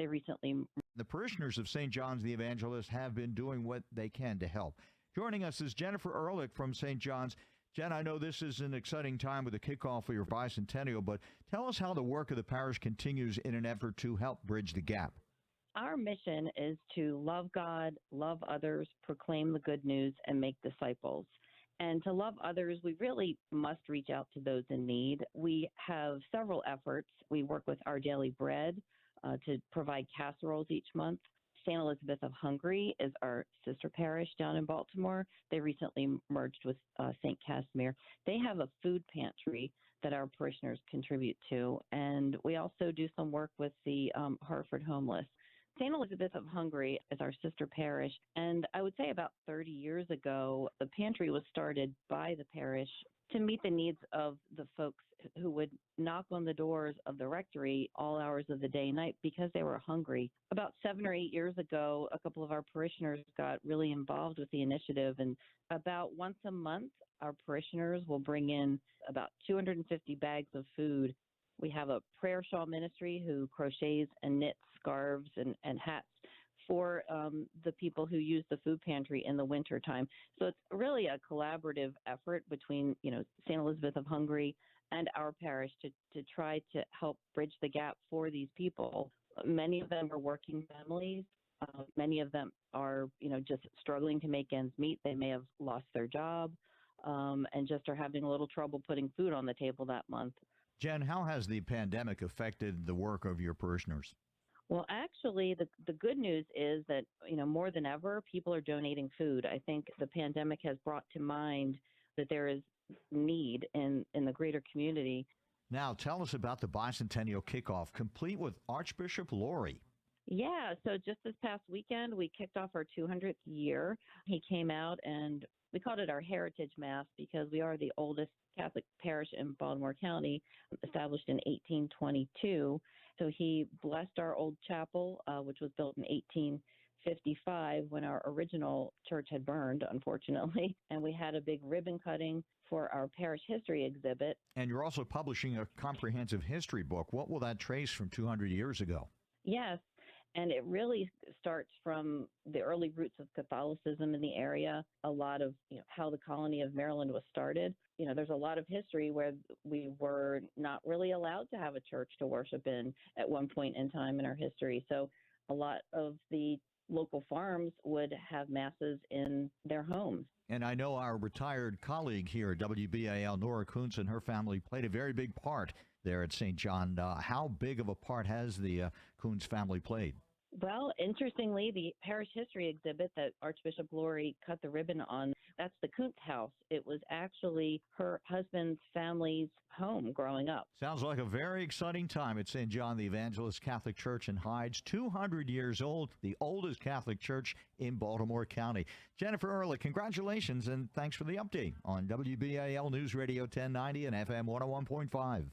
They recently... The parishioners of St. John's the Evangelist have been doing what they can to help. Joining us is Jennifer Ehrlich from St. John's. Jen, I know this is an exciting time with the kickoff for your bicentennial, but tell us how the work of the parish continues in an effort to help bridge the gap. Our mission is to love God, love others, proclaim the good news, and make disciples. And to love others, we really must reach out to those in need. We have several efforts. We work with Our Daily Bread to provide casseroles each month. St. Elizabeth of Hungary is our sister parish down in Baltimore. They recently merged with St. Casimir. They have a food pantry that our parishioners contribute to. And we also do some work with the Hartford Homeless. St. Elizabeth of Hungary is our sister parish, and I would say about 30 years ago, the pantry was started by the parish to meet the needs of the folks who would knock on the doors of the rectory all hours of the day and night because they were hungry. About 7 or 8 years ago, a couple of our parishioners got really involved with the initiative, and about once a month, our parishioners will bring in about 250 bags of food. We have a prayer shawl ministry who crochets and knits scarves and hats for the people who use the food pantry in the wintertime. So it's really a collaborative effort between, St. Elizabeth of Hungary and our parish to try to help bridge the gap for these people. Many of them are working families. Many of them are, just struggling to make ends meet. They may have lost their job and just are having a little trouble putting food on the table that month. Jen, how has the pandemic affected the work of your parishioners? Well, actually, the good news is that, more than ever, people are donating food. I think the pandemic has brought to mind that there is need in the greater community. Now, tell us about the bicentennial kickoff, complete with Archbishop Laurie. Yeah, so just this past weekend, we kicked off our 200th year. He came out and we called it our Heritage Mass because we are the oldest Catholic parish in Baltimore County, established in 1822. So he blessed our old chapel, which was built in 1855 when our original church had burned, unfortunately. And we had a big ribbon cutting for our parish history exhibit. And you're also publishing a comprehensive history book. What will that trace from 200 years ago? Yes. And it really starts from the early roots of Catholicism in the area, a lot of how the colony of Maryland was started. There's a lot of history where we were not really allowed to have a church to worship in at one point in time in our history. So a lot of the local farms would have masses in their homes. And I know our retired colleague here at WBAL, Nora Kuntz, and her family played a very big part there at St. John. How big of a part has the Kuntz family played? Well, interestingly, the parish history exhibit that Archbishop Laurie cut the ribbon on, that's the Kuntz house. It was actually her husband's family's home growing up. Sounds like a very exciting time at St. John the Evangelist Catholic Church in Hydes, 200 years old, the oldest Catholic church in Baltimore County. Jennifer Ehrlich, congratulations, and thanks for the update on WBAL News Radio 1090 and FM 101.5.